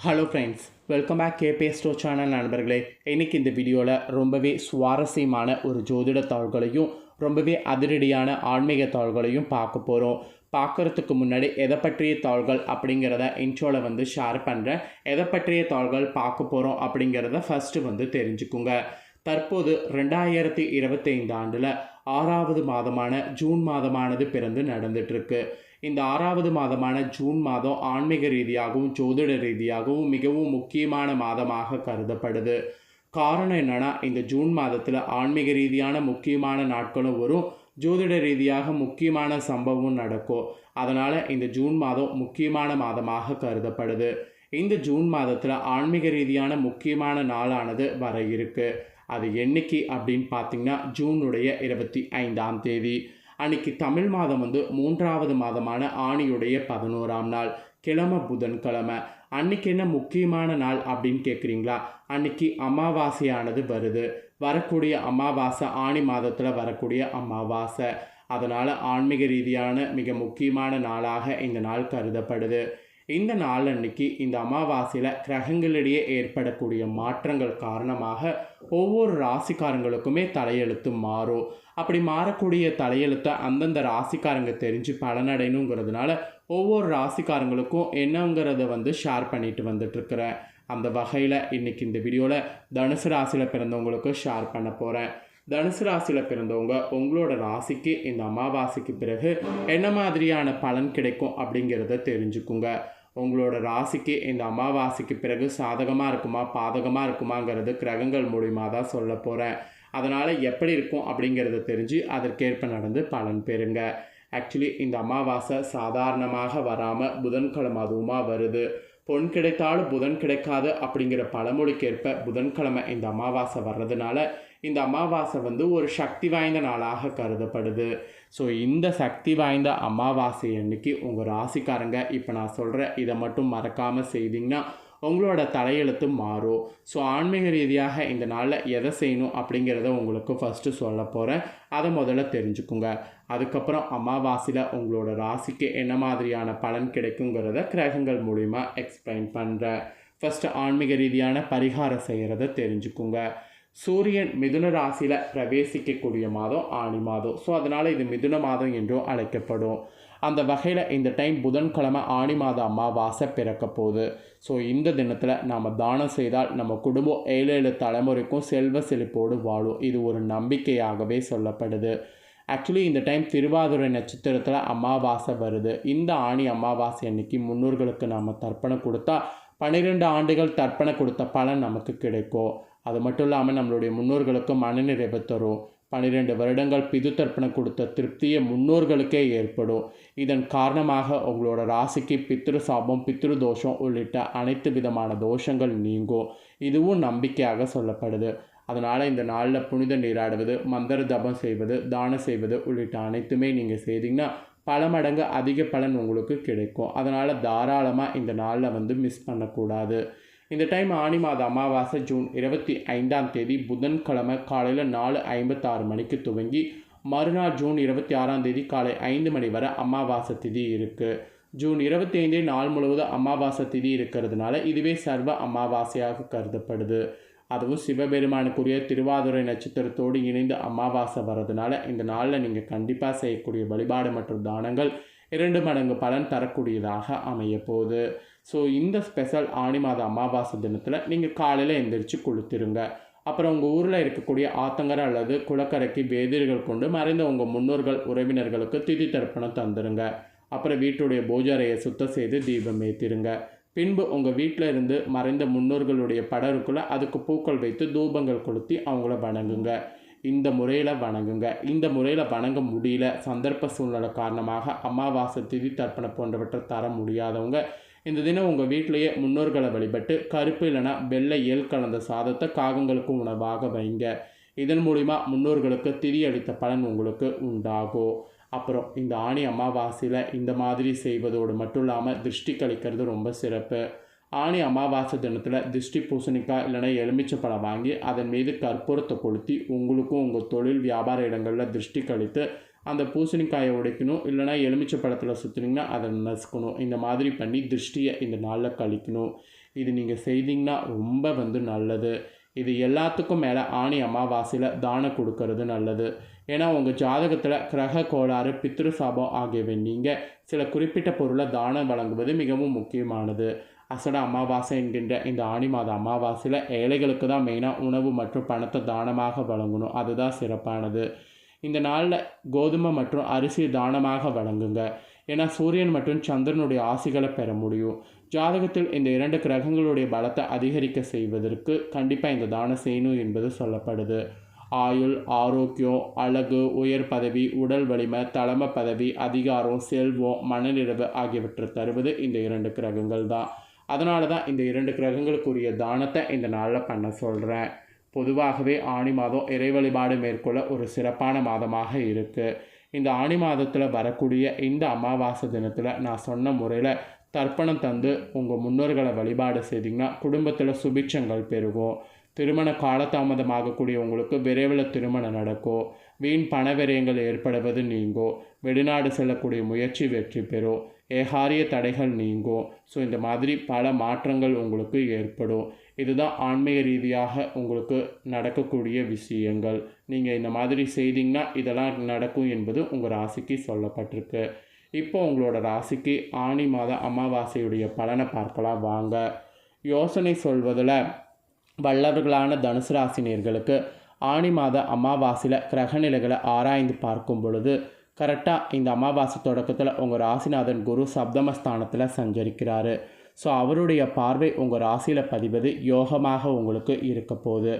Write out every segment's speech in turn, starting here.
Hello friends, welcome back K B store channel நண்பர்களே. இன்றைக்கி இந்த வீடியோவில் ரொம்பவே சுவாரஸ்யமான ஒரு ஜோதிட தாள்களையும் ரொம்பவே அதிரடியான ஆன்மீக தாள்களையும் பார்க்க போகிறோம். பார்க்குறதுக்கு முன்னாடி எதை பற்றிய தாள்கள் அப்படிங்கிறத இன்ட்ரோவில் ஷேர் பண்ணுறேன். எதை பற்றிய தாள்கள் பார்க்க போகிறோம் அப்படிங்கிறத ஃபஸ்ட்டு தெரிஞ்சுக்குங்க. தற்போது 2025 ஆண்டில் 6வது மாதமான ஜூன் மாதமானது பிறந்து நடந்துகிட்ருக்கு. இந்த 6வது மாதமான ஜூன் மாதம் ஆன்மீக ரீதியாகவும் ஜோதிட ரீதியாகவும் மிகவும் முக்கியமான மாதமாக கருதப்படுது. காரணம் என்னென்னா, இந்த ஜூன் மாதத்தில் ஆன்மீக ரீதியான முக்கியமான நாட்களும் வரும், ஜோதிட ரீதியாக முக்கியமான சம்பவமும் நடக்கும். அதனால் இந்த ஜூன் மாதம் முக்கியமான மாதமாக கருதப்படுது. இந்த ஜூன் மாதத்தில் ஆன்மீக ரீதியான முக்கியமான நாளானது வர இருக்குது. அது என்னைக்கு அப்படின்னு பார்த்திங்கன்னா, ஜூனுடைய 25ஆம் தேதி. அன்றைக்கி தமிழ் மாதம் 3வது மாதமான ஆணியுடைய 11ஆம் நாள், கிழமை புதன்கிழமை. அன்றைக்கி என்ன முக்கியமான நாள் அப்படின்னு கேட்குறீங்களா? அன்றைக்கி அமாவாசையானது வருது. வரக்கூடிய அமாவாசை ஆணி மாதத்தில் வரக்கூடிய அமாவாசை. அதனால் ஆன்மீக ரீதியான மிக முக்கியமான நாளாக இந்த நாள் கருதப்படுது. இந்த நாள் அன்னைக்கு இந்த அமாவாசையில் கிரகங்களிடையே ஏற்படக்கூடிய மாற்றங்கள் காரணமாக ஒவ்வொரு ராசிக்காரங்களுக்குமே தலையெழுத்து மாறும். அப்படி மாறக்கூடிய தலையெழுத்தை அந்தந்த ராசிக்காரங்க தெரிஞ்சு பலனடையணுங்கிறதுனால ஒவ்வொரு ராசிக்காரங்களுக்கும் என்னங்கிறத ஷேர் பண்ணிட்டு வந்துட்டுருக்கிறேன். அந்த வகையில் இன்றைக்கி இந்த வீடியோவில் தனுசு ராசியில் பிறந்தவங்களுக்கு ஷேர் பண்ண போகிறேன். தனுசு ராசியில் பிறந்தவங்க உங்களோட ராசிக்கு இந்த அமாவாசைக்கு பிறகு என்ன மாதிரியான பலன் கிடைக்கும் அப்படிங்கிறத தெரிஞ்சுக்குங்க. உங்களோட ராசிக்கு இந்த அமாவாசைக்கு பிறகு சாதகமாக இருக்குமா பாதகமாக இருக்குமாங்கிறது கிரகங்கள் மூலிமா தான் சொல்ல போகிறேன். அதனால் எப்படி இருக்கும் அப்படிங்கிறத தெரிஞ்சு அதற்கேற்ப நடந்து பலன் பெறுங்க. ஆக்சுவலி இந்த அமாவாசை சாதாரணமாக வராமல் புதன்கிழமை அதுவுமா வருது. பொன் கிடைத்தாலும் புதன் கிடைக்காது அப்படிங்கிற பழமொழிக்கேற்ப புதன்கிழமை இந்த அமாவாசை வர்றதுனால இந்த அமாவாசை ஒரு சக்தி வாய்ந்த நாளாக கருதப்படுது. ஸோ இந்த சக்தி வாய்ந்த அமாவாசை அன்னைக்கு உங்கள் ராசிக்காரங்க இப்போ நான் சொல்கிற இதை மட்டும் மறக்காமல் செய்திங்கன்னா உங்களோட தலையெழுத்து மாறும். ஸோ ஆன்மீக ரீதியாக இந்த நாளில் எதை செய்யணும் அப்படிங்கிறத உங்களுக்கு ஃபஸ்ட்டு சொல்ல போகிறேன். அதை முதல்ல தெரிஞ்சுக்குங்க. அதுக்கப்புறம் அமாவாசையில் உங்களோட ராசிக்கு என்ன மாதிரியான பலன் கிடைக்குங்கிறத கிரகங்கள் மூலிமா எக்ஸ்பிளைன் பண்ணுறேன். ஃபஸ்ட்டு ஆன்மீக ரீதியான பரிகாரம் செய்கிறத தெரிஞ்சுக்குங்க. சூரியன் மிதுன ராசியில் பிரவேசிக்கக்கூடிய மாதம் ஆணி மாதம். ஸோ அதனால் இது மிதுன மாதம் என்றும் அழைக்கப்படும். அந்த வகையில் இந்த டைம் புதன்கிழமை ஆணி மாத அமாவாசை பிறக்க போகுது. ஸோ இந்த தினத்தில் நாம் தானம் செய்தால் நம்ம குடும்பம் 7 தலைமுறைக்கும் செல்வ செழிப்போடு வாழும். இது ஒரு நம்பிக்கையாகவே சொல்லப்படுது. ஆக்சுவலி இந்த டைம் திருவாதிரை நட்சத்திரத்தில் அமாவாசை வருது. இந்த ஆணி அமாவாசை அன்னைக்கு முன்னோர்களுக்கு நாம் தர்ப்பணம் கொடுத்தா 12 ஆண்டுகள் தர்ப்பணம் கொடுத்த பலன் நமக்கு கிடைக்கும். அது மட்டும் இல்லாமல் நம்மளுடைய முன்னோர்களுக்கு மனநிறைவு தரும். 12 வருடங்கள் பிது தர்ப்பணம் கொடுத்த திருப்தியை முன்னோர்களுக்கே ஏற்படும். இதன் காரணமாக உங்களோட ராசிக்கு பித்ரு சாபம் பித்ரு தோஷம் உள்ளிட்ட அனைத்து விதமான தோஷங்கள் நீங்கும். இதுவும் நம்பிக்கையாக சொல்லப்படுது. அதனால் இந்த நாளில் புனித நீராடுவது, மந்திர ஜபம் செய்வது, தானம் செய்வது உள்ளிட்ட அனைத்துமே நீங்கள் செய்தீங்கன்னா பல மடங்கு அதிக பலன் உங்களுக்கு கிடைக்கும். அதனால் தாராளமாக இந்த நாளில் மிஸ் பண்ணக்கூடாது. இந்த டைம் ஆணி மாத அமாவாசை ஜூன் 25ஆம் தேதி புதன்கிழமை காலையில் 4:56 மணிக்கு துவங்கி மறுநாள் ஜூன் 26ஆம் தேதி காலை 5 மணி வரை அமாவாசை திதி இருக்குது. ஜூன் 25 நாள் முழுவதும் அமாவாசை திதி இருக்கிறதுனால இதுவே சர்வ அமாவாசையாக கருதப்படுது. அதுவும் சிவபெருமானுக்குரிய திருவாதிரை நட்சத்திரத்தோடு இணைந்து அமாவாசை வர்றதுனால இந்த நாளில் நீங்கள் கண்டிப்பாக செய்யக்கூடிய வழிபாடு மற்றும் தானங்கள் 2 மடங்கு பலன் தரக்கூடியதாக அமைய போகுது. ஸோ இந்த ஸ்பெஷல் ஆணி மாத அமாவாசை தினத்தில் நீங்கள் காலையில் எந்திரிச்சு குளித்துருங்க. அப்புறம் உங்கள் ஊரில் இருக்கக்கூடிய ஆத்தங்கரை அல்லது குளக்கரைக்கு வேதிர்கள் கொண்டு மறைந்த உங்கள் முன்னோர்கள் உறவினர்களுக்கு திதி தர்ப்பணம் தந்துடுங்க. அப்புறம் வீட்டுடைய பூஜை அறையை சுத்தம் செய்து தீபம் ஏற்றிடுங்க. பின்பு உங்கள் வீட்டில் இருந்து மறைந்த முன்னோர்களுடைய படருக்குள்ளே அதுக்கு பூக்கள் வைத்து தூபங்கள் கொளுத்தி அவங்கள வணங்குங்க. இந்த முறையில் வணங்குங்க. இந்த முறையில் வணங்க முடியல, சந்தர்ப்ப சூழ்நிலை காரணமாக அமாவாசை திதி தர்ப்பணம் போன்றவற்றை தர முடியாதவங்க இந்த தினம் உங்கள் வீட்டிலேயே முன்னோர்களை வழிபட்டு கருப்பு இல்லைனா வெள்ளை ஏல் கலந்த சாதத்தை காகங்களுக்கு உணவாக வைங்க. இதன் மூலிமா முன்னோர்களுக்கு திதி அளித்த பலன் உங்களுக்கு உண்டாகும். அப்புறம் இந்த ஆணி அமாவாசையில் இந்த மாதிரி செய்வதோடு மட்டும் இல்லாமல் திருஷ்டி கழிக்கிறது ரொம்ப சிறப்பு. ஆணி அமாவாசை தினத்தில் திருஷ்டி பூசணிக்காய் இல்லைனா எலுமிச்சை வாங்கி அதன் மீது கற்பூரத்தை கொளுத்தி உங்களுக்கும் உங்கள் தொழில் வியாபார இடங்களில் திருஷ்டி கழித்து அந்த பூசணிக்காயை உடைக்கணும், இல்லைனா எலுமிச்சை பழத்தில் சுற்றுனீங்கன்னா அதை நசுக்கணும். இந்த மாதிரி பண்ணி திருஷ்டியை இந்த நாளில் கழிக்கணும். இது நீங்கள் செய்தீங்கன்னா ரொம்ப நல்லது. இது எல்லாத்துக்கும் மேலே ஆணி அமாவாசையில் தானம் கொடுக்கறது நல்லது. ஏன்னா உங்கள் ஜாதகத்தில் கிரக கோளாறு, பித்ரு சாபம் ஆகியவை நீங்கள் சில குறிப்பிட்ட பொருளை தானம் வழங்குவது மிகவும் முக்கியமானது. அசட அமாவாசை என்கின்ற இந்த ஆணி மாத அமாவாசையில் ஏழைகளுக்கு தான் மெயினாக உணவு மற்றும் பணத்தை தானமாக வழங்கணும். அதுதான் சிறப்பானது. இந்த நாளில் கோதுமை மற்றும் அரிசி தானமாக வழங்குங்க. ஏன்னா சூரியன் மற்றும் சந்திரனுடைய ஆசிகளை பெற முடியும். ஜாதகத்தில் இந்த 2 கிரகங்களுடைய பலத்தை அதிகரிக்க செய்வதற்கு கண்டிப்பாக இந்த தானம் செய்யணும் என்பது சொல்லப்படுது. ஆயுள், ஆரோக்கியம், அழகு, உயர் பதவி, உடல் வலிமை, தலைமை பதவி, அதிகாரம், செல்வம், மனநிறைவு ஆகியவற்றை தருவது இந்த 2 கிரகங்கள் தான். அதனால தான் இந்த 2 கிரகங்களுக்குரிய தானத்தை இந்த நாளில் பண்ண சொல்கிறேன். பொதுவாகவே ஆணி மாதம் இறை வழிபாடு மேற்கொள்ள ஒரு சிறப்பான மாதமாக இருக்குது. இந்த ஆணி மாதத்தில் வரக்கூடிய இந்த அமாவாசை தினத்தில் நான் சொன்ன முறையில் தர்ப்பணம் தந்து உங்கள் முன்னோர்களை வழிபாடு செய்திங்கன்னா குடும்பத்தில் சுபிட்சங்கள் பெருகும். திருமண காலதாமதமாகக்கூடிய உங்களுக்கு விரைவில் திருமணம் நடக்கும். வீண் பண விரயங்கள் ஏற்படுவது நீங்கும். வெளிநாடு செல்லக்கூடிய முயற்சி வெற்றி பெறும். ஏகாரிய தடைகள் நீங்கும். ஸோ இந்த மாதிரி பல மாற்றங்கள் உங்களுக்கு ஏற்படும். இதுதான் ஆன்மீக ரீதியாக உங்களுக்கு நடக்கக்கூடிய விஷயங்கள். நீங்கள் இந்த மாதிரி செய்தீங்கன்னா இதெல்லாம் நடக்கும் என்பது உங்கள் ராசிக்கு சொல்லப்பட்டிருக்கு. இப்போ உங்களோட ராசிக்கு ஆணி மாத அமாவாசையுடைய பலனை பார்க்கலாம் வாங்க. யோசனை சொல்வதில் வல்லவர்களான தனுசு ராசினியர்களுக்கு ஆணி மாத அமாவாசையில் கிரகநிலைகளை ஆராய்ந்து பார்க்கும் பொழுது கரெக்டாக இந்த அமாவாசை தொடக்கத்தில் உங்கள் ராசிநாதன் குரு சப்தமஸ்தானத்தில் சஞ்சரிக்கிறாரு. ஸோ அவருடைய பார்வை உங்கள் ராசியில் பதிவது யோகமாக உங்களுக்கு இருக்க போகுது.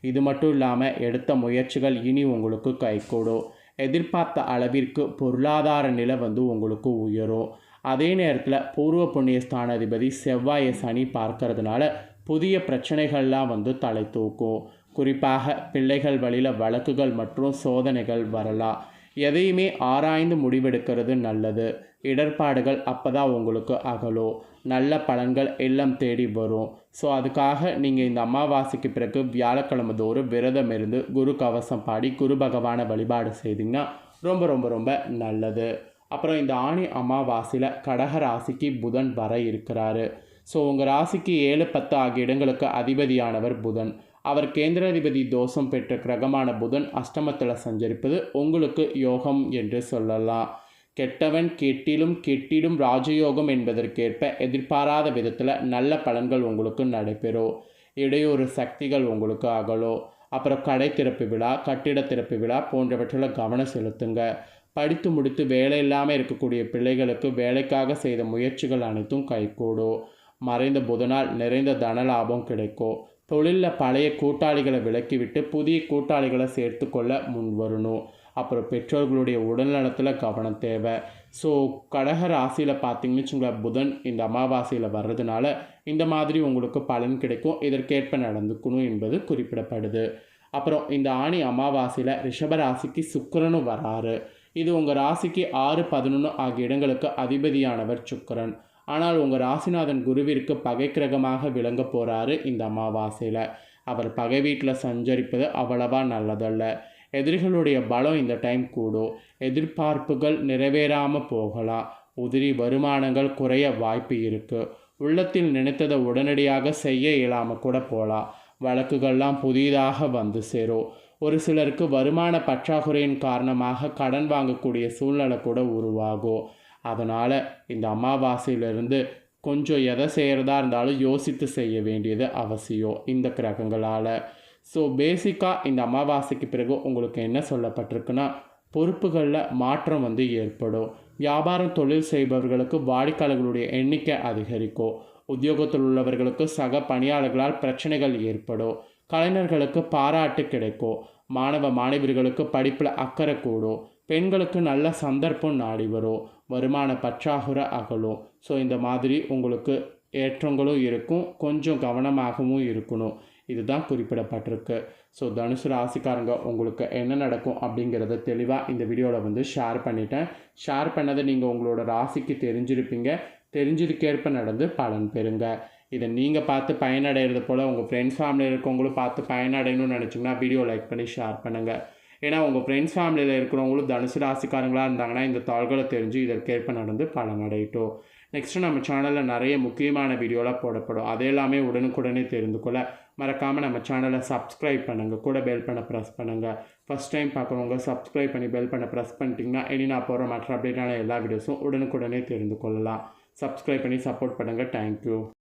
இது மட்டும் இல்லாமல் எடுத்த முயற்சிகள் இனி உங்களுக்கு கைகூடும். எதிர்பார்த்த அளவிற்கு பொருளாதார நிலை உங்களுக்கு உயரும். அதே நேரத்தில் பூர்வ புண்ணிய ஸ்தானாதிபதி செவ்வாயை சனி பார்க்கறதுனால புதிய பிரச்சனைகள்லாம் தலை தூக்கும். குறிப்பாக பிள்ளைகள் வழியில் வழக்குகள் மற்றும் சோதனைகள் வரலாம். எதையுமே ஆராய்ந்து முடிவெடுக்கிறது நல்லது. இடர்பாடுகள் அப்போ தான் உங்களுக்கு அகலும். நல்ல பலன்கள் எல்லாம் தேடி வரும். ஸோ அதுக்காக நீங்கள் இந்த அமாவாசைக்கு பிறகு வியாழக்கிழமை தோறும் விரதம் இருந்து குரு கவசம் பாடி குரு பகவானை வழிபாடு செய்திங்கன்னா ரொம்ப ரொம்ப ரொம்ப நல்லது. அப்புறம் இந்த ஆணி அமாவாசையில் கடக ராசிக்கு புதன் வர இருக்கிறாரு. ஸோ உங்கள் ராசிக்கு 7, 10 ஆகிய இடங்களுக்கு அதிபதியானவர் புதன். அவர் கேந்திராதிபதி தோஷம் பெற்ற கிரகமான புதன் அஷ்டமத்தில் சஞ்சரிப்பது உங்களுக்கு யோகம் என்று சொல்லலாம். கெட்டவன் கெட்டிலும் கெட்டிடும் ராஜயோகம் என்பதற்கேற்ப எதிர்பாராத விதத்தில் நல்ல பலன்கள் உங்களுக்கு நடைபெறும். இடையூறு சக்திகள் உங்களுக்கு அகலும். அப்புறம் கடை திறப்பு விழா, கட்டிட திறப்பு விழா போன்றவற்றில் கவனம் செலுத்துங்க. படித்து முடித்து வேலை இல்லாமல் இருக்கக்கூடிய பிள்ளைகளுக்கு வேலைக்காக செய்த முயற்சிகள் அனைத்தும் கைகூடும். மறைந்த புதனால் நிறைந்த தன லாபம் கிடைக்கும். தொழிலில் பழைய கூட்டாளிகளை விலக்கிவிட்டு புதிய கூட்டாளிகளை சேர்த்து கொள்ள முன் வரணும். அப்புறம் பெற்றோர்களுடைய உடல்நலத்தில் கவனம் தேவை. ஸோ கடக ராசியில் பார்த்தீங்கன்னு வச்சுங்களேன், புதன் இந்த அமாவாசையில் வர்றதுனால இந்த மாதிரி உங்களுக்கு பலன் கிடைக்கும். இதற்கேற்ப நடந்துக்கணும் என்பது குறிப்பிடப்படுது. அப்புறம் இந்த ஆணி அமாவாசையில் ரிஷப ராசிக்கு சுக்கிரனும் வராரு. இது உங்கள் ராசிக்கு 6, 11 ஆகிய இடங்களுக்கு அதிபதியானவர் சுக்கிரன். ஆனால் உங்கள் ராசிநாதன் குருவிற்கு பகை கிரகமாக விளங்க போகிறாரு இந்த அமாவாசையில். அவர் பகை வீட்டில் சஞ்சரிப்பது அவ்வளவா நல்லதல்ல. எதிரிகளுடைய பலம் இந்த டைம் கூடும். எதிர்பார்ப்புகள் நிறைவேறாமல் போகலாம். உதிரி வருமானங்கள் குறைய வாய்ப்பு இருக்குது. உள்ளத்தில் நினைத்ததை உடனடியாக செய்ய இயலாமல் கூட போகலாம். வழக்குகள்லாம் புதிதாக சேரும். ஒரு சிலருக்கு வருமான பற்றாக்குறையின் காரணமாக கடன் வாங்கக்கூடிய சூழ்நிலை கூட உருவாகும். அதனால் இந்த அமாவாசையிலிருந்து கொஞ்சம் எதை செய்கிறதா இருந்தாலும் யோசித்து செய்ய வேண்டியது அவசியம் இந்த கிரகங்களால். ஸோ பேசிக்காக இந்த அமாவாசைக்கு பிறகு உங்களுக்கு என்ன சொல்லப்பட்டிருக்குன்னா, பொறுப்புகளில் மாற்றம் ஏற்படும். வியாபாரம் தொழில் செய்பவர்களுக்கு வாடிக்கையாளர்களுடைய எண்ணிக்கை அதிகரிக்கும். உத்தியோகத்தில் உள்ளவர்களுக்கு சக பணியாளர்களால் பிரச்சனைகள் ஏற்படும். கலைஞர்களுக்கு பாராட்டு கிடைக்கும். மாணவ மாணவியர்களுக்கு படிப்பில் அக்கறை கூடும். பெண்களுக்கு நல்ல சந்தர்ப்பம் நாடி வரும். வருமான பற்றாக்குறை அகலும். ஸோ இந்த மாதிரி உங்களுக்கு ஏற்றங்களும் இருக்கும், கொஞ்சம் கவனமாகவும் இருக்கணும். இதுதான் குறிப்பிடப்பட்டிருக்கு. ஸோ தனுசு ராசிக்காரங்க உங்களுக்கு என்ன நடக்கும் அப்படிங்கிறத தெளிவாக இந்த வீடியோவில் ஷேர் பண்ணிட்டேன். ஷேர் பண்ணதை நீங்கள் உங்களோட ராசிக்கு தெரிஞ்சிருப்பீங்க. தெரிஞ்சதுக்கேற்ப நடந்து பலன் பெறுங்க. இதை நீங்கள் பார்த்து பயனடைகிறது போல் உங்கள் ஃப்ரெண்ட்ஸ் ஃபேமிலியில் இருக்கவங்களும் பார்த்து பயனடையணும்னு நினச்சிங்கன்னா வீடியோ லைக் பண்ணி ஷேர் பண்ணுங்கள். ஏன்னா உங்கள் ஃப்ரெண்ட்ஸ் ஃபேமிலியில் இருக்கிறவங்களும் தனுசு ராசிக்காரங்களாக இருந்தாங்கன்னா இந்த தாள்களை தெரிஞ்சு இதற்கேற்ப நடந்து பலனடையட்டும். நெக்ஸ்ட்டு நம்ம சேனலில் நிறைய முக்கியமான வீடியோலாம் போடப்படும். அது எல்லாமே உடனுக்குடனே தெரிந்து கொள்ள மறக்காமல் நம்ம சேனலை சப்ஸ்கிரைப் பண்ணுங்கள், கூட பெல் பண்ண ப்ரெஸ் பண்ணுங்கள். ஃபஸ்ட் டைம் பார்க்குறவங்க சப்ஸ்கிரைப் பண்ணி பெல் பண்ண ப்ரெஸ் பண்ணிட்டீங்கன்னா இனி நான் போகிற மற்ற அப்டேட்டான எல்லா வீடியோஸும் உடனுக்குடனே தெரிந்து கொள்ளலாம். சப்ஸ்கிரைப் பண்ணி சப்போர்ட் பண்ணுங்கள். தேங்க்யூ.